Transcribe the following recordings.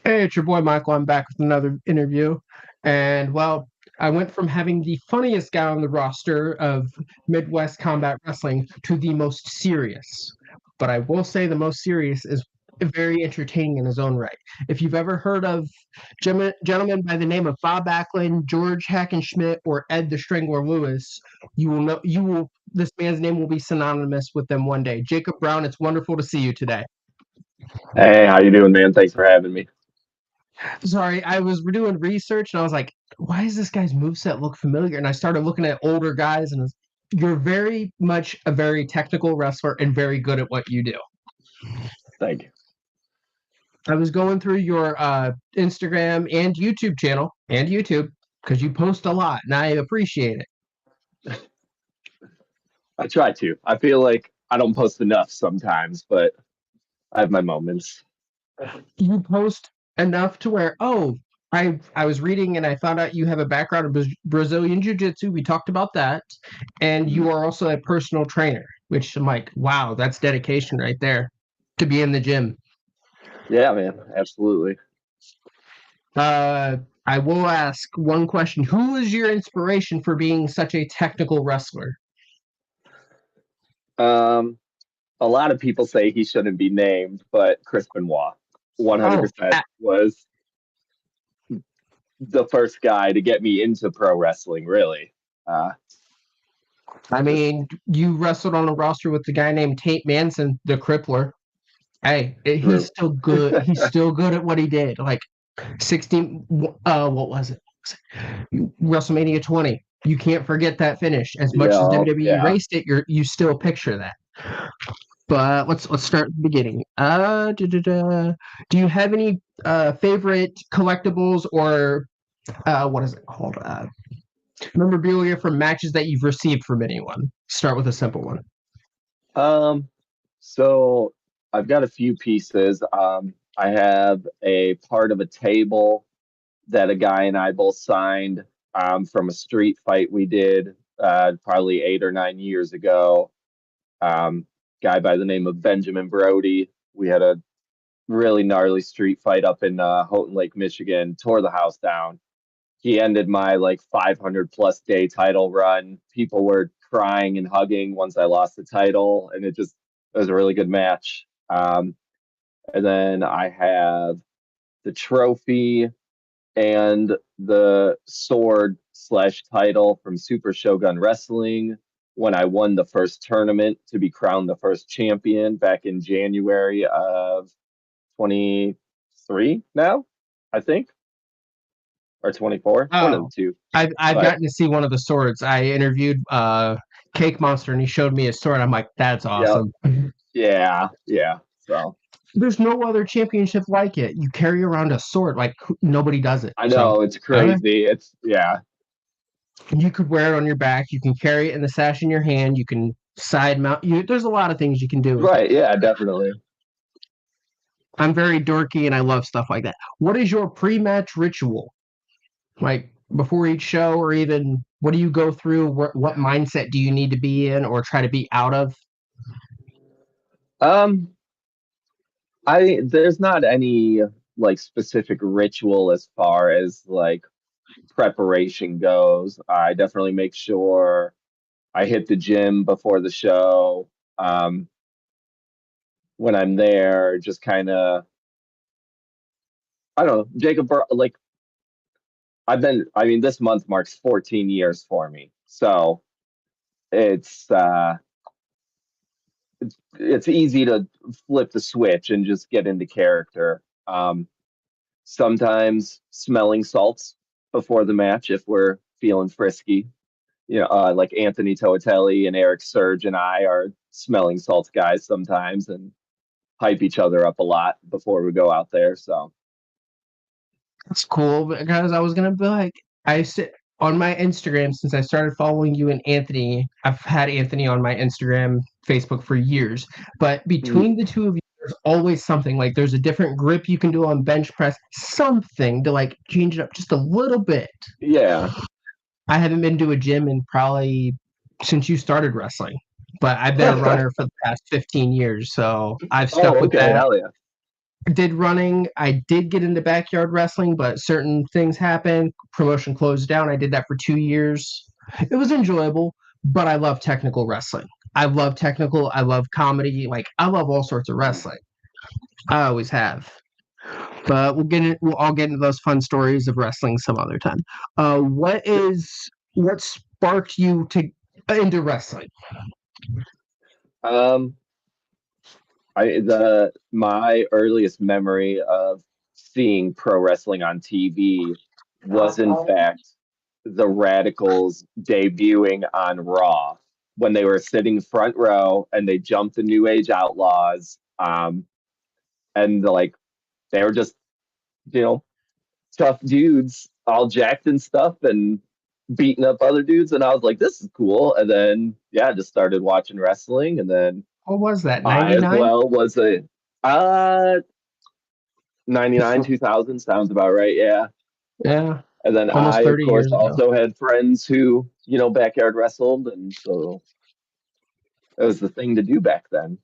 Hey, it's your boy Michael. I'm back with another interview. And well, I went from having the funniest guy on the roster of Midwest Combat Wrestling to the most serious. But I will say the most serious is very entertaining in his own right. If you've ever heard of gentlemen by the name of Bob Backlund, George Hackenschmidt, or Ed the Strangler Lewis, this man's name will be synonymous with them one day. Jacob Brown, it's wonderful to see you today. Hey, how you doing, man? Thanks for having me. Sorry, I was doing research and I was like, why does this guy's moveset look familiar? And I started looking at older guys, and you're very much a very technical wrestler and very good at what you do. Thank you. I was going through your Instagram and YouTube channel and YouTube because you post a lot and I appreciate it. I try to. I feel like I don't post enough sometimes, but I have my moments. You post enough to where, oh, I was reading and I found out you have a background in Brazilian Jiu Jitsu. We talked about that. And Mhm. you are also a personal trainer, which I'm like, wow, that's dedication right there to be in the gym. Yeah, man, absolutely. Uh, I will ask one question. Who is your inspiration for being such a technical wrestler? Um, a lot of people say he shouldn't be named, but Chris Benoit, Oh, 100% was the first guy to get me into pro wrestling, really. Uh, I just mean, you wrestled on a roster with the guy named Tate Manson, the Crippler. Hey, he's through. still good. He's still good at what he did. Like 16, what was it? WrestleMania 20. You can't forget that finish. As much as Yeah, WWE yeah. erased it, you still picture that. But let's start at the beginning. Do you have any favorite collectibles or what is it called? Memorabilia from matches that you've received from anyone? Start with a simple one. Um, so I've got a few pieces. I have a part of a table that a guy and I both signed from a street fight we did probably 8 or 9 years ago. Um, Guy by the name of Benjamin Brody. We had a really gnarly street fight up in Houghton Lake, Michigan, tore the house down. He ended my like 500 plus day title run. People were crying and hugging once I lost the title, and it was a really good match. And then I have the trophy and the sword slash title from Super Shogun Wrestling when I won the first tournament to be crowned the first champion back in January of 23 now, I think, or 24, one of the Oh, two. I've But gotten to see one of the swords. I interviewed Cake Monster and he showed me his sword. I'm like, that's yeah, awesome. yeah, yeah. So There's no other championship like it. You carry around a sword like nobody does it. I So know it's uh, crazy. Yeah, you could wear it on your back. You can carry it in the sash in your hand. You can side mount. There's a lot of things you can do with it. right. Yeah, definitely. I'm very dorky and I love stuff like that. What is your pre-match ritual? Like before each show, or even what do you go through? What mindset do you need to be in or try to be out of? Um, I there's not any like specific ritual as far as like preparation goes. I definitely make sure I hit the gym before the show. Um, when I'm there, just kind of, I don't know, like I mean, this month marks 14 years for me. So it's, uh, it's easy to flip the switch and just get into character. Sometimes smelling salts before the match if we're feeling frisky. Like Anthony Toatelli and Eric Surge and I are smelling salts guys sometimes and hype each other up a lot before we go out there. So, That's cool because I was gonna be like, I sit on my Instagram since I started following you and Anthony. I've had Anthony on my Instagram, Facebook for years, but mm, between the two of you, there's always something. Like there's a different grip you can do on bench press, something to like change it up just a little bit. yeah. I haven't been to a gym in probably since you started wrestling, but I've been a runner for the past 15 years, so I've stuck Oh, with okay. that. Hell yeah. did running. I did get into backyard wrestling, but certain things happened. Promotion closed down. I did that for 2 years. It was enjoyable, but I love technical wrestling. I love technical. I love comedy. Like I love all sorts of wrestling. I always have. But we'll get it. We'll all get into those fun stories of wrestling some other time. What sparked you to into wrestling? Um, the my earliest memory of seeing pro wrestling on TV was in fact the Radicals debuting on Raw when they were sitting front row and they jumped the New Age Outlaws. And like they were just, you know, tough dudes, all jacked and stuff and beating up other dudes. And I was like, this is cool. And then yeah, I just started watching wrestling and then What was that? I as 99? well was a uh 99 2000 sounds about right, yeah. Yeah, And then I almost of 30 course years ago. also had friends who, backyard wrestled, and so it was the thing to do back then.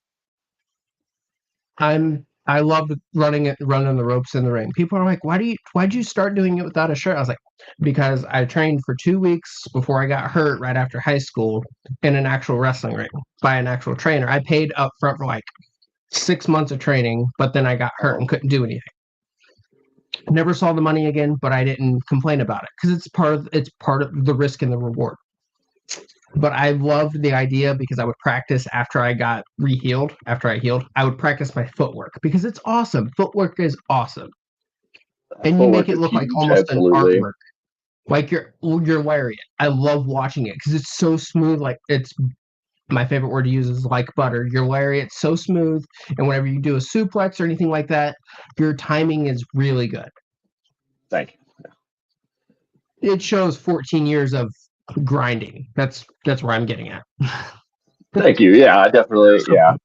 I love running the ropes in the ring. People are like, why'd you start doing it without a shirt? I was like, because I trained for 2 weeks before I got hurt right after high school in an actual wrestling ring by an actual trainer. I paid up front for like 6 months of training, but then I got hurt and Oh, couldn't do anything. Never saw the money again, but I didn't complain about it because it's part of the risk and the reward. But I loved the idea because I would practice after I got re-healed. After I healed, I would practice my footwork because it's awesome. Footwork is awesome, and you make footwork it is look like huge, almost an absolutely. artwork, like your lariat. I love watching it because it's so smooth. Like it's my favorite word to use is like butter. Your lariat's so smooth, and whenever you do a suplex or anything like that, your timing is really good. Thank It shows 14 years of grinding. That's where I'm getting at. Thank you. Yeah, I definitely. So, Yeah.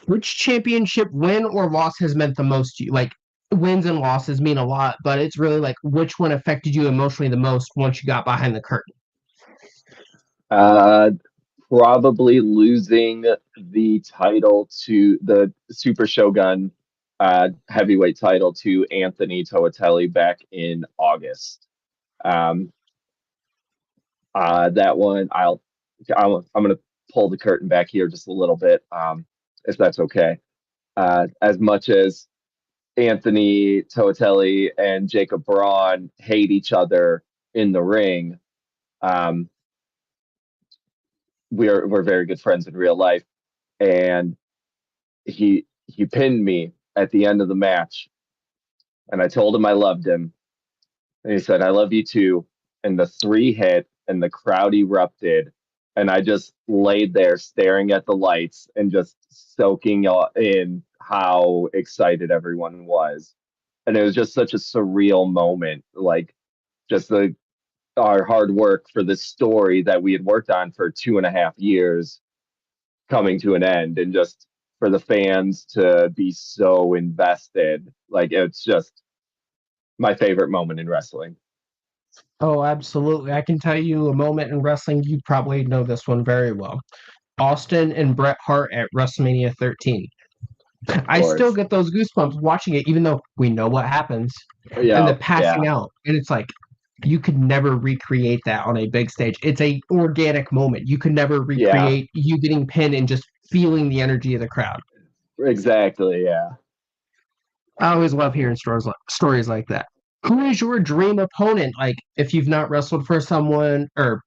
which championship win or loss has meant the most to you? Like wins and losses mean a lot, but it's really like which one affected you emotionally the most once you got behind the curtain. Uh, Probably losing the title to the Super Shogun heavyweight title to Anthony Toatelli back in August. Um, that one, I'm going to pull the curtain back here just a little bit, if that's okay. As much as Anthony Toatelli and Jacob Braun hate each other in the ring, um, we're very good friends in real life, and he pinned me at the end of the match, and I told him I loved him, and he said I love you too, and the three hit, and the crowd erupted, and I just laid there staring at the lights and just soaking in how excited everyone was, and it was just such a surreal moment, like just the our hard work for this story that we had worked on for 2.5 years coming to an end, and just for the fans to be so invested. Like it's just my favorite moment in wrestling. Oh, absolutely. I can tell you a moment in wrestling. You probably know this one very well. Austin and Bret Hart at WrestleMania 13. Of I still course. get those goosebumps watching it, even though we know what happens and the Yeah, passing yeah, out. And it's like you could never recreate that on a big stage. It's a organic moment. You could never yeah, recreate you getting pinned and just feeling the energy of the crowd. exactly. Yeah. I always love hearing stories like that. Who is your dream opponent? Like if you've not wrestled for someone, or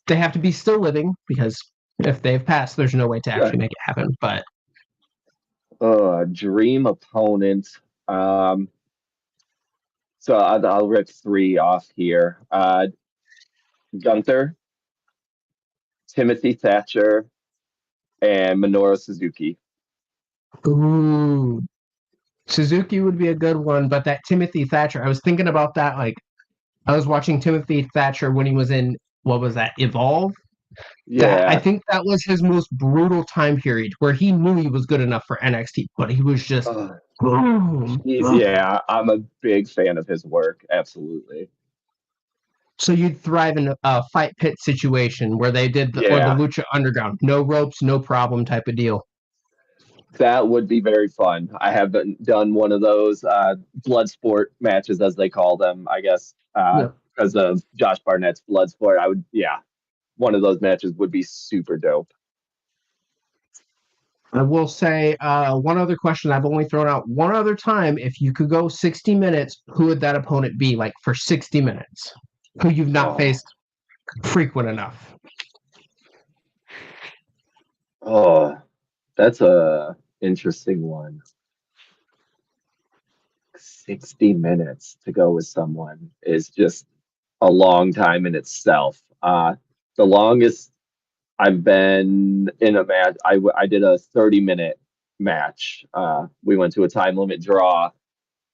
they have to be still living because if they've passed, there's no way to Sure. actually make it happen. But Dream opponent. Um, so I'll rip three off here. Gunther, Timothy Thatcher, and Minoru Suzuki. ooh, Suzuki would be a good one. But that Timothy Thatcher, I was thinking about that. Like I was watching Timothy Thatcher when he was in what was that Evolve. That I Yeah. think that was his most brutal time period where he knew he was good enough for NXT, but he was just Uh, boom. yeah, I'm a big fan of his work. Absolutely. So you'd thrive in a fight pit situation where they did or the Yeah. Lucha Underground, no ropes, no problem type of deal. That would be very fun. I haven't done one of those blood sport matches, as they call them, I guess, Yeah. because of Josh Barnett's blood sport. I would, yeah, one of those matches would be super dope. I will say one other question I've only thrown out one other time. If you could go 60 minutes, who would that opponent be like for 60 minutes? Who you've not Oh, faced frequent enough? oh, that's a interesting one. 60 minutes to go with someone is just a long time in itself. The longest I've been in a match, I did a 30-minute match. We went to a time limit draw,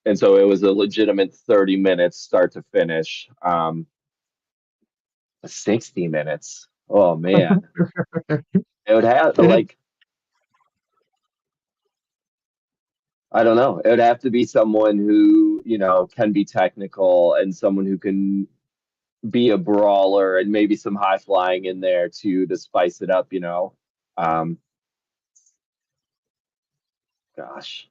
and so it was a legitimate 30 minutes start to finish. 60 minutes. Oh man. It would have It like I don't know. It would have to be someone who, can be technical and someone who can be a brawler and maybe some high flying in there too to spice it up. Um, gosh.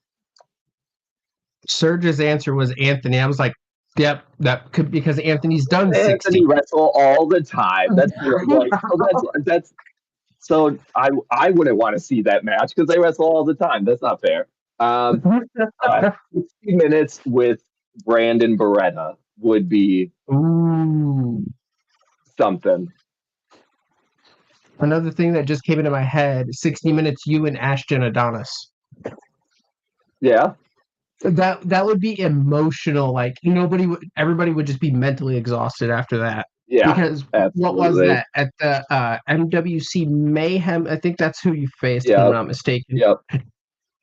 Surge's answer was Anthony. I was like, yep, that could because Anthony's done Anthony 60. wrestle all the time. That's like so that's so I wouldn't want to see that match because they wrestle all the time. That's not fair. Um, 60 minutes with Brandon Beretta would be Ooh. something. Another thing that just came into my head, 60 minutes you and Ashton Adonis. Yeah, That would be emotional. Like everybody would just be mentally exhausted after that. yeah, Because what was absolutely. that at the MWC Mayhem? I think that's who you faced, if I'm Yep, not mistaken. yep,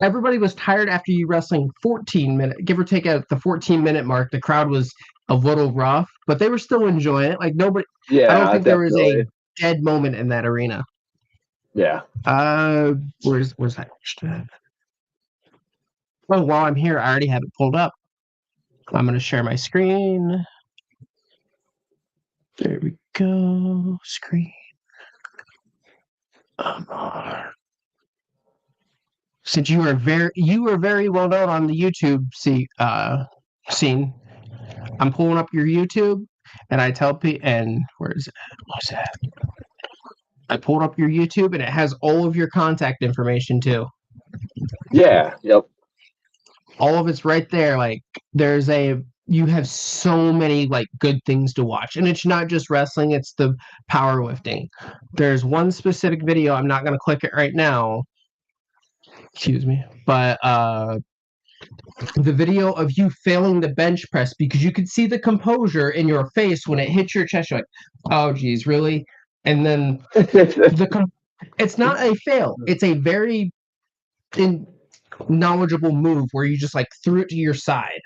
Everybody was tired after you wrestling 14 minutes, give or take at the 14-minute mark. The crowd was a little rough, but they were still enjoying it. Like nobody, I don't yeah, think there was a definitely. dead moment in that arena. Yeah, Uh, where's that? Oh, while I'm here, I already have it pulled up. I'm going to share my screen. There we go. Screen. Since you are very well known on the YouTube scene, I'm pulling up your YouTube, and I tell people, and where is it? What's that? I pulled up your YouTube, and it has all of your contact information too. yeah, yep, All of it's right there. Like there's a you have so many like good things to watch, and it's not just wrestling; it's the powerlifting. There's one specific video. I'm not going to click it right now. Excuse me, but the video of you failing the bench press because you could see the composure in your face when it hits your chest. You're like, oh, geez, really? And then it's not a fail. It's a very in, knowledgeable move where you just like threw it to your side.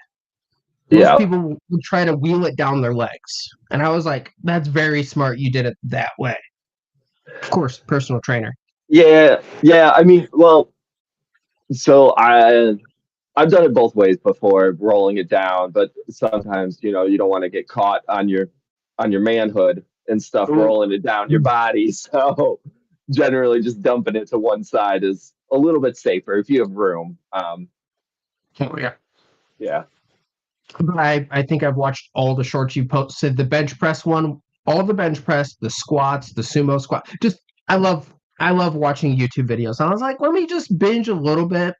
Most yeah, people would try to wheel it down their legs. And I was like, that's very smart. You did it that way. Of course, personal trainer. yeah, yeah. I mean, well, so I've done it both ways before, rolling it down, but sometimes, you don't want to get caught on your manhood and stuff rolling it down your body. So generally just dumping it to one side is a little bit safer if you have room. Oh, yeah. Yeah. But I think I've watched all the shorts you posted. The bench press one, all the bench press, the squats, the sumo squat. Just I love watching YouTube videos. And I was like, let me just binge a little bit.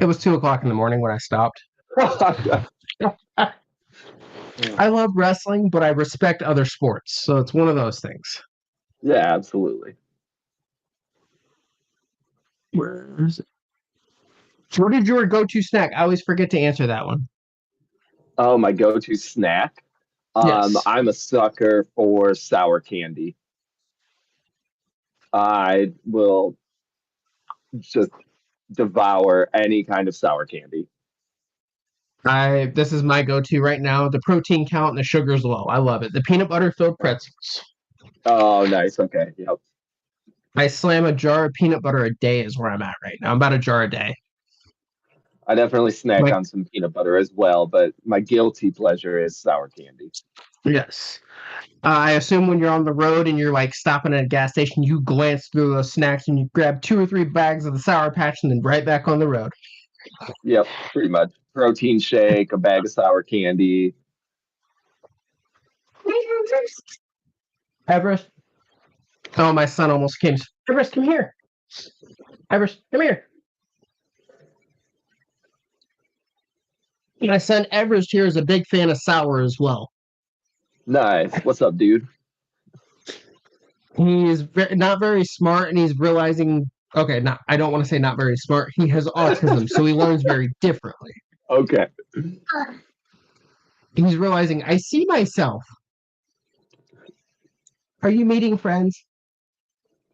It was 2 o'clock in the morning when I stopped. I love wrestling, but I respect other sports. So it's one of those things. Yeah, absolutely. Where is it? What is your go-to snack? I always forget to answer that one. Oh, my go-to snack. Yes. I'm a sucker for sour candy. I will just devour any kind of sour candy. I this is my go-to right now. The protein count and the sugar's low. I love it. The peanut butter filled pretzels. Oh, nice. Okay. Yep. I slam a jar of peanut butter a day is where I'm at right now. I'm about a jar a day. I definitely snack Like on some peanut butter as well, but my guilty pleasure is sour candy. yes. I assume when you're on the road and you're like stopping at a gas station, you glance through those snacks and you grab 2 or 3 bags of the Sour Patch and then right back on the road. Yep, pretty much. Protein shake, a bag of sour candy. Everest. Oh, my son almost came. Everest, come here. Everest, come here. My son Everest here is a big fan of sour as well. Nice. What's up, dude? He is not very smart, and he's realizing. Okay, not. I don't want to say not very smart. He has autism, so he learns very differently. Okay. He's realizing I see myself. Are you meeting friends?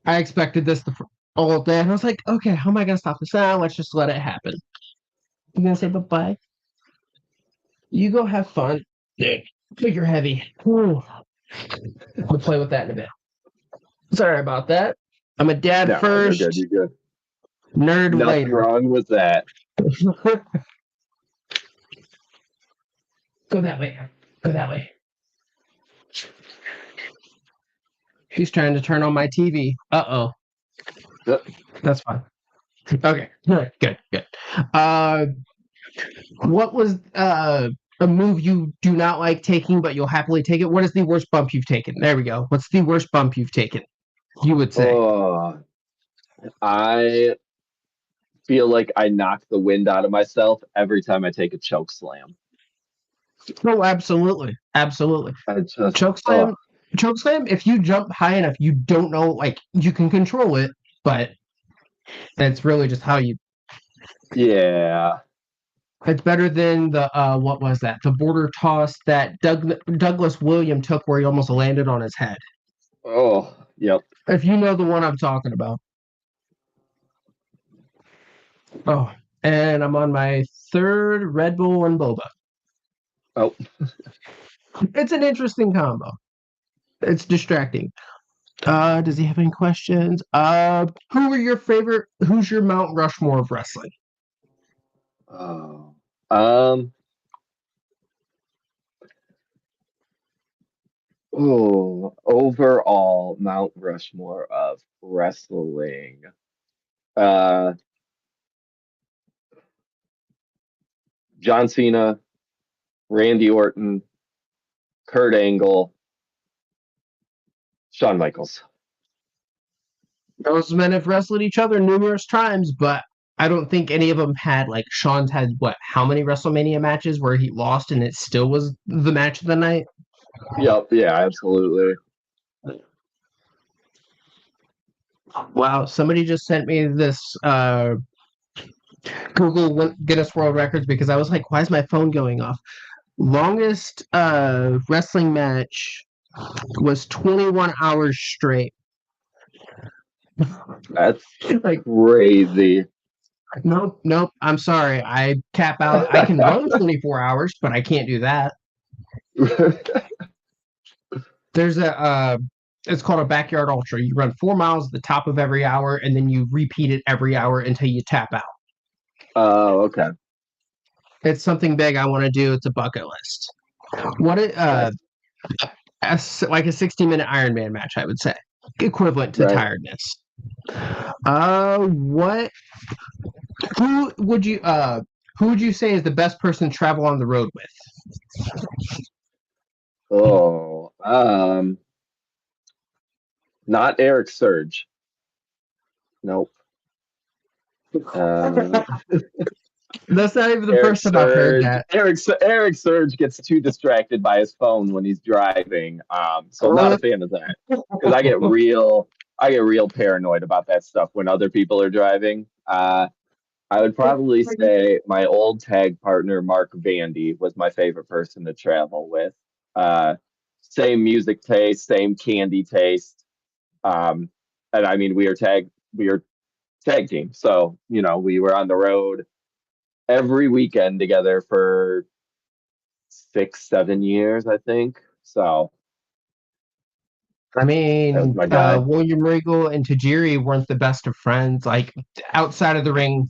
I expected this all day, and I was like, okay, how am I gonna stop this? Let's just let it happen. I'm gonna say bye bye. You go have fun. But you're heavy. Ooh. We'll play with that in a bit. Sorry about that. I'm a dad No, you're good. first, You're good. nerd Nothing later. wrong with that. Go that way. Go that way. He's trying to turn on my TV. Uh-oh. Yep. That's fine. Okay. Good, good. Uh, what was a move you do not like taking, but you'll happily take it? What is the worst bump you've taken? There we go. What's the worst bump you've taken? You would say. Oh, I feel like I knock the wind out of myself every time I take a choke slam. Oh, absolutely. Absolutely. I just, Choke oh, slam, choke slam, if you jump high enough, you don't know, like, you can control it, but it's really just how you. yeah. It's better than the, what was that? The border toss that Douglas William took where he almost landed on his head. Oh, yep. If you know the one I'm talking about. Oh, and I'm on my third Red Bull and Boba. Oh, It's an interesting combo. It's distracting. Does he have any questions? Who are your favorite? Who's your Mount Rushmore of wrestling? oh. Um, overall, Mount Rushmore of wrestling. Uh, John Cena, Randy Orton, Kurt Angle, Shawn Michaels. Those men have wrestled each other numerous times, but I don't think any of them had like Sean's had what? How many WrestleMania matches where he lost and it still was the match of the night? Yep, yeah, absolutely. Wow, somebody just sent me this Google Guinness World Records because I was like, why is my phone going off? Longest wrestling match was 21 hours straight. That's Like, crazy. nope, nope. I'm sorry. I cap out. I can run 24 hours, but I can't do that. There's a it's called a backyard ultra. You run 4 miles at the top of every hour, and then you repeat it every hour until you tap out. Oh, okay. It's something big I want to do. It's a bucket list. What it Nice. like a 60-minute Ironman match, I would say, equivalent to Right. tiredness. What? Who would you who would you say is the best person to travel on the road with? Oh, not Eric Surge. Nope. Uh, That's not even the Eric first time I've heard Surge. that. Eric Surge gets too distracted by his phone when he's driving. So not a Uh, fan of that because I get real paranoid about that stuff when other people are driving. I would probably say my old tag partner Mark Vandy was my favorite person to travel with. Uh, Same music taste, same candy taste. Um, and I mean, we are tag team, so we were on the road every weekend together for 6, 7 years, I think. So I that was mean, my guy. William Regal and Tajiri weren't the best of friends. Like outside of the ring,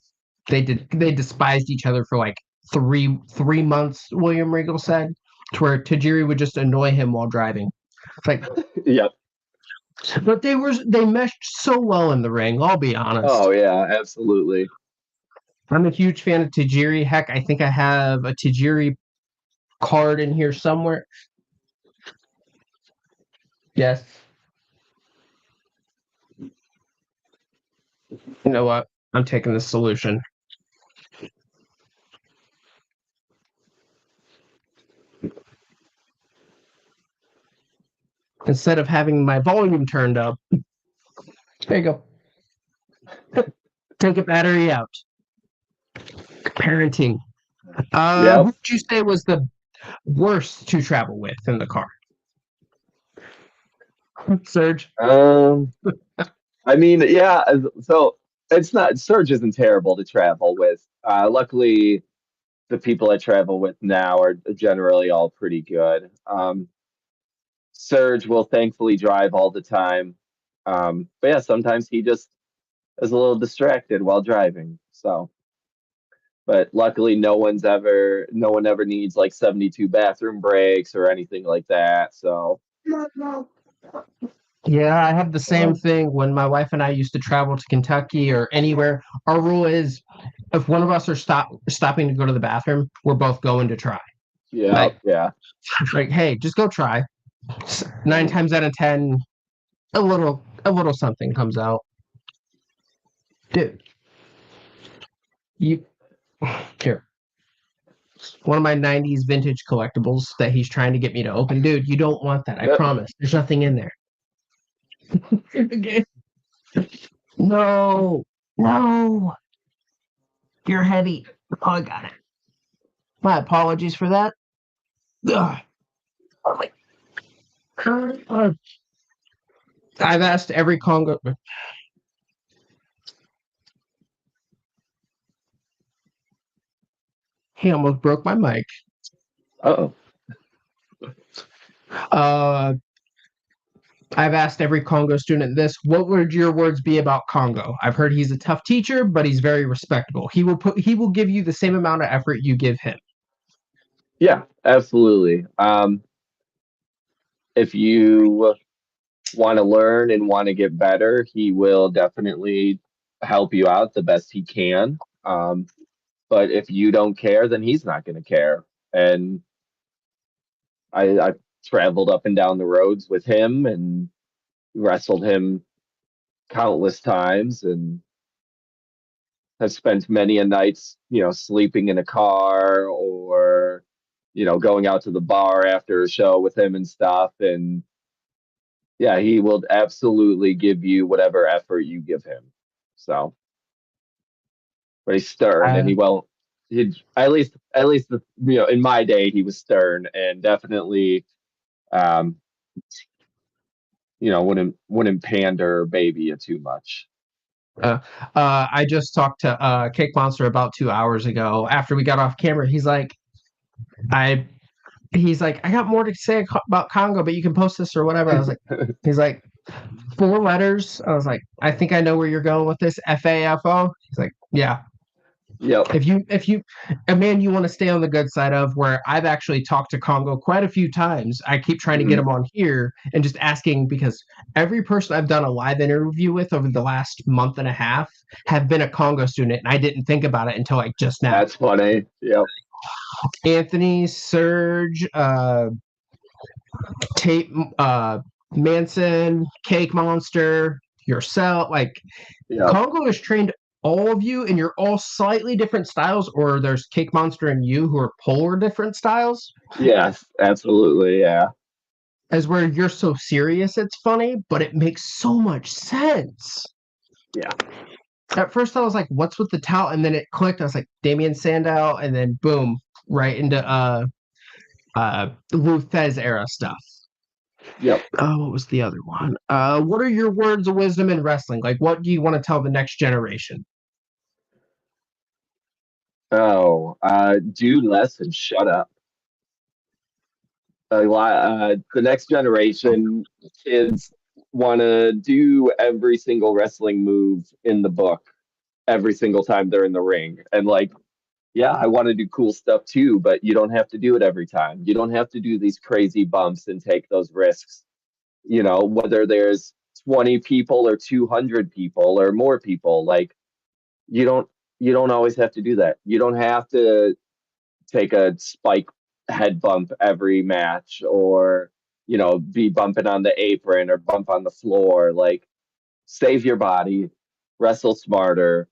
they despised each other for like three months. William Regal said, to where Tajiri would just annoy him while driving. It's like, Yep. but they meshed so well in the ring. I'll be Oh honest. yeah, absolutely. I'm a huge fan of Tajiri. Heck, I think I have a Tajiri card in here somewhere. Yes. You know what? I'm taking the solution. Instead of having my volume turned up, there you go. Take a battery out. Parenting. Who Yep. would you say was the worst to travel with in the car? Serge. Um, I mean, yeah, so it's not Surge isn't terrible to travel with. Luckily, the people I travel with now are generally all pretty good. Surge will thankfully drive all the time. But yeah, sometimes he just is a little distracted while driving. So, but luckily no one ever needs like 72 bathroom breaks or anything like that. So, Yeah, I have the same um, thing when my wife and I used to travel to Kentucky or anywhere. Our rule is if one of us are stopping to go to the bathroom, we're both going to try. yeah, Like, yeah. like, hey, just go try. 9 times out of 10, a little something comes out. Dude, you here. One of my 90s vintage collectibles that he's trying to get me to open. Dude, you don't want that. I promise. There's nothing in there. Okay. No, no, you're heavy. Oh, I got it. My apologies for that. Ugh. I've asked every Congo. He almost broke my mic. Oh, Uh, I've asked every Congo student this. What would your words be about Congo? I've heard he's a tough teacher, but he's very respectable. He will give you the same amount of effort you give him. yeah, absolutely. If you want to learn and want to get better, he will definitely help you out the best he can. But if you don't care, then he's not going to care. And I traveled up and down the roads with him and wrestled him countless times and have spent many a nights, sleeping in a car or, going out to the bar after a show with him and stuff. And yeah, he will absolutely give you whatever effort you give him. So, but he's stern and Uh, he won't. He at least in my day he was stern and definitely um wouldn't pander or baby you too much. uh, I just talked to Cake Monster about 2 hours ago. After we got off camera, I he's like, I got more to say about Congo, but you can post this or whatever. I was like, he's like, 4 letters. I was like, I think I know where you're going with this. FAFO. He's like, yeah. Yep. If you a man you want to stay on the good side of, where I've actually talked to Congo quite a few times. I keep trying to get Mhm. him on here and just asking because every person I've done a live interview with over the last month and a half have been a Congo student, and I didn't think about it until like just now. That's funny. Yep. Anthony, Serge, Tate, Manson, Cake Monster, yourself, like Yep. Congo has trained all of you, and you're all slightly different styles, or there's Cake Monster and you who are polar different styles. Yes, absolutely. Yeah. As where you're so serious, it's funny, but it makes so much sense. Yeah. At first, I was like, "What's with the towel?" And then it clicked. I was like, "Damien Sandow," and then boom, right into Lou Thez era stuff. Yep. Oh, what was the other one? What are your words of wisdom in wrestling? Like, what do you want to tell the next generation? Oh, do less and shut up. The next generation kids want to do every single wrestling move in the book every single time they're in the ring. And like, yeah, I want to do cool stuff too, but you don't have to do it every time. You don't have to do these crazy bumps and take those risks. whether there's 20 people or 200 people or more people, like you don't you don't always have to do that. You don't have to take a spike head bump every match or be bumping on the apron or bump on the floor. Like save your body, wrestle smarter,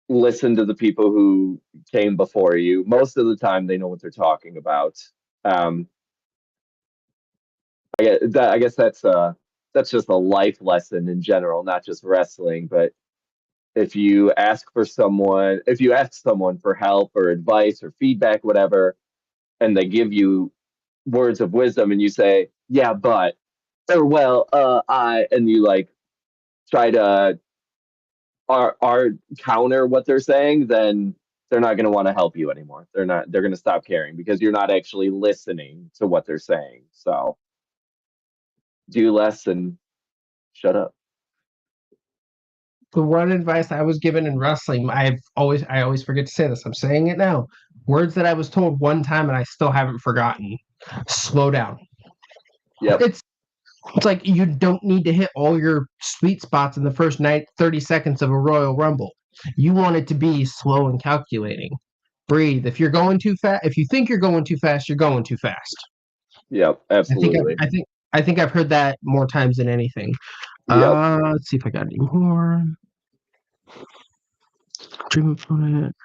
listen to the people who came before you. Most of the time they know what they're talking about. um I guess that's just a life lesson in general, not just wrestling. But if you ask someone for help or advice or feedback, whatever, and they give you words of wisdom and you say, yeah, but, or well, and you like try to are counter what they're saying, then they're not going to want to help you anymore. They're going to stop caring because you're not actually listening to what they're saying. So do less and shut up. The one advice I was given in wrestling, I always forget to say this. I'm saying it now. Words that I was told one time and I still haven't forgotten. Slow down. Yep. It's it's like you don't need to hit all your sweet spots in the first 30 seconds of a Royal Rumble. You want it to be slow and calculating. Breathe. If you're going too fast, if you think you're going too fast, you're going too fast. Yep. I think I've, Absolutely. I think I think I've heard that more times than anything. Yep. Let's see if I got any more. Dream opponent.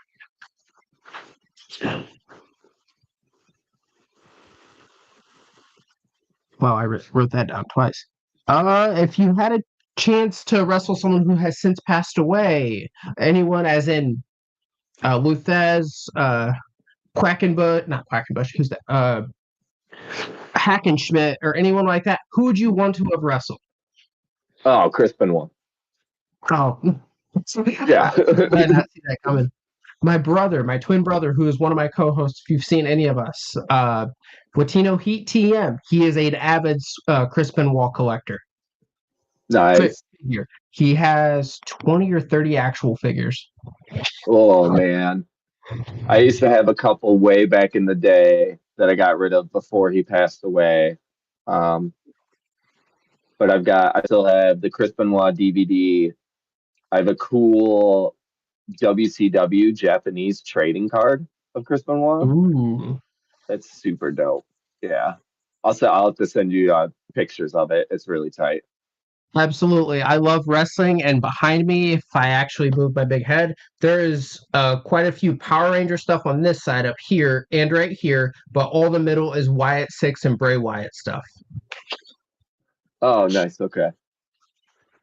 Wow, I wrote that down twice. If you had a chance to wrestle someone who has since passed away, anyone as in Luthez, Quackenbush, not Quackenbush, who's that? Hackenschmidt, or anyone like that, who would you want to have wrestled? Oh, Chris Benoit. Oh, Yeah. I did not see that coming. My brother, my twin brother, who is one of my co-hosts, if you've seen any of us, Latino Heat TM, he is an avid Chris Benoit collector. Nice. Figure. He has 20 or 30 actual figures. Oh man. I used to have a couple way back in the day that I got rid of before he passed away. Um, but I still have the Chris Benoit DVD. I have a cool WCW Japanese trading card of Chris Benoit. Ooh. That's super dope. Yeah. I'll have to send you pictures of it. It's really tight. Absolutely. I love wrestling, and behind me, if I actually move my big head, there is quite a few Power Ranger stuff on this side up here and right here, but all the middle is Wyatt Six and Bray Wyatt stuff. Oh, nice. Okay.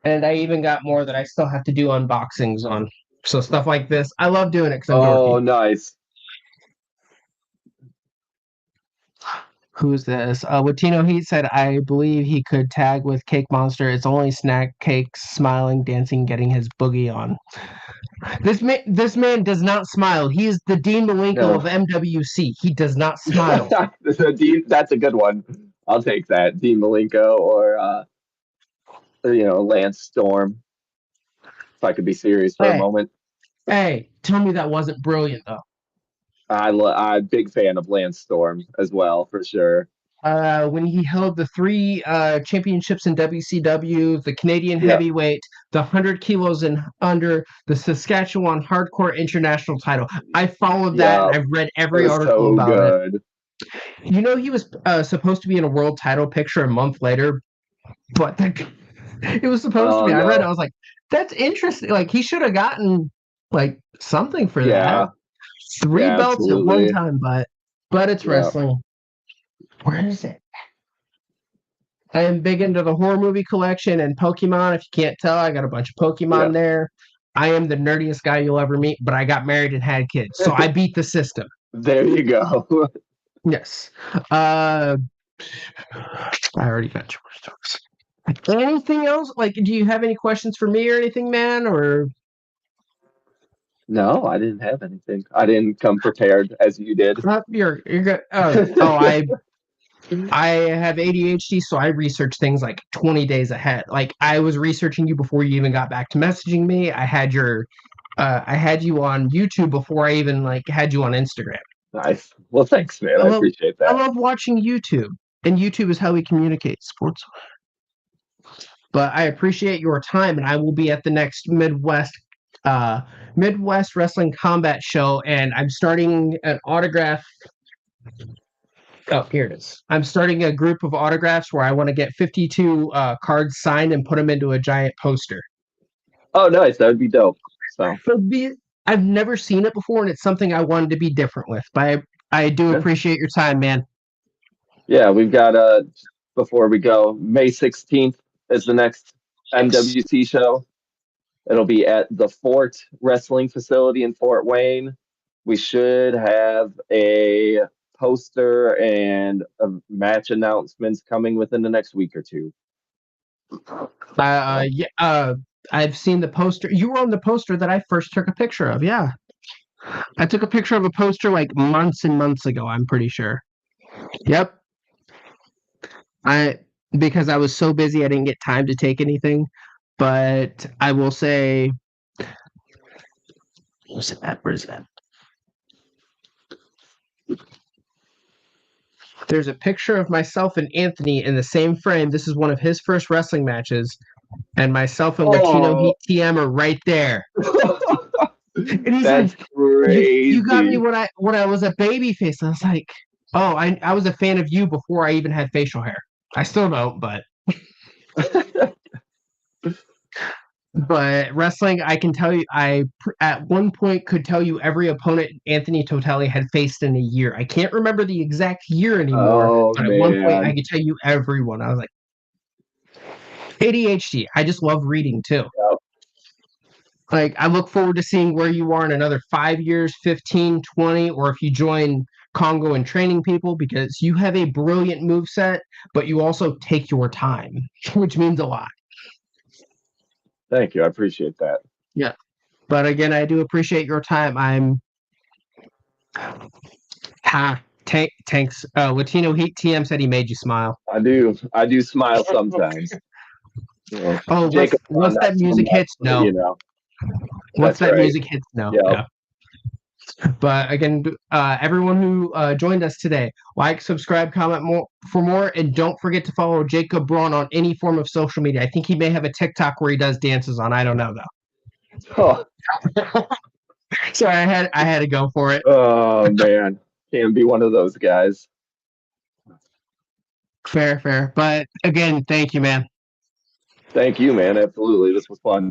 And I even got more that I still have to do unboxings on. So stuff like this, I love doing it because I'm dorky. Oh, nice. Who's this? Latino Heat said, I believe he could tag with Cake Monster. It's only Snack Cake smiling, dancing, getting his boogie on. This man does not smile. He is the Dean Malenko No. of MWC. He does not smile. That's a good one. I'll take that. Dean Malenko or Lance Storm. If I could be serious for a Hey, moment. hey, tell me that wasn't brilliant though. I'm a big fan of Lance Storm as well, for sure. When he held the three championships in WCW, the Canadian Yeah, heavyweight, the 100 kilos and under, the Saskatchewan hardcore international title. I followed that and yeah, I've read it every was article so about it. good. He was supposed to be in a world title picture a month later, but it was supposed to Oh be. I read it. I no, was like, that's interesting. Like, he should have gotten like something for that. yeah, Three yeah, belts at one absolutely, time, but it's yeah, wrestling. Where is it? I am big into the horror movie collection and Pokemon. If you can't tell, I got a bunch of yeah. Pokemon there. I am the nerdiest guy you'll ever meet, but I got married and had kids, so I beat the system. There you go. Yes. I already got yours. Anything else? Like, do you have any questions for me or anything, man? Or No, I didn't have anything. I didn't come prepared as you did. you're good. Oh, I have ADHD, so I research things like 20 days ahead. Like I was researching you before you even got back to messaging me. I had you on YouTube before I even like had you on Instagram. Nice. Well, thanks, man. I I love appreciate I that. love watching YouTube, and YouTube is how we communicate. Sports. But I appreciate your time, and I will be at the next Midwest Wrestling Combat Show, and I'm starting an autograph. Oh, here it is. I'm starting a group of autographs where I want to get 52 cards signed and put them into a giant poster. Oh, nice. That would be dope. So, I've never seen it before, and it's something I wanted to be different with. But I do yeah, appreciate your time, man. yeah, we've got before we go, May 16th is the next MWC show. It'll be at the Fort Wrestling Facility in Fort Wayne. We should have a poster and match announcements coming within the next week or two. So, Yeah, I've seen the poster. You were on the poster that I first took a picture of. Yeah, I took a picture of a poster like months and months ago. I'm pretty sure. Yep. I because I was so busy, I didn't get time to take anything. But I will say, where's that? Where's that? There's a picture of myself and Anthony in the same frame. This is one of his first wrestling matches, and myself and Latino oh, Heat TM are right there. And he's that's like, "You got me crazy. when I was a baby face." I was like, "Oh, I was a fan of you before I even had facial hair. I still don't, but wrestling, I can tell you, I at one point could tell you every opponent Anthony Totelli had faced in a year. I can't remember the exact year anymore, Oh but at one point I man. could tell you everyone. I was like, ADHD. I just love reading too. Yep. Like, I look forward to seeing where you are in another 5 years, 15, 20, or if you join Congo and training people because you have a brilliant move set, but you also take your time, which means a lot. Thank you. I appreciate that. Yeah. But again, I do appreciate your time. I'm Tanks Latino Heat TM said he made you smile. I do. I do smile sometimes. Oh, Jacob Braun, once not that so music much, hits, but no. Once that's that right. music hits, no. Yep. Yeah. But again, everyone who joined us today, like, subscribe, comment more for more, and don't forget to follow Jacob Braun on any form of social media. I think he may have a TikTok where he does dances on. I don't know Oh, though. So I had to go for it. oh man. Can't be one of those guys. Fair, fair. But again, thank you, man. Thank you, man. Absolutely. This was fun.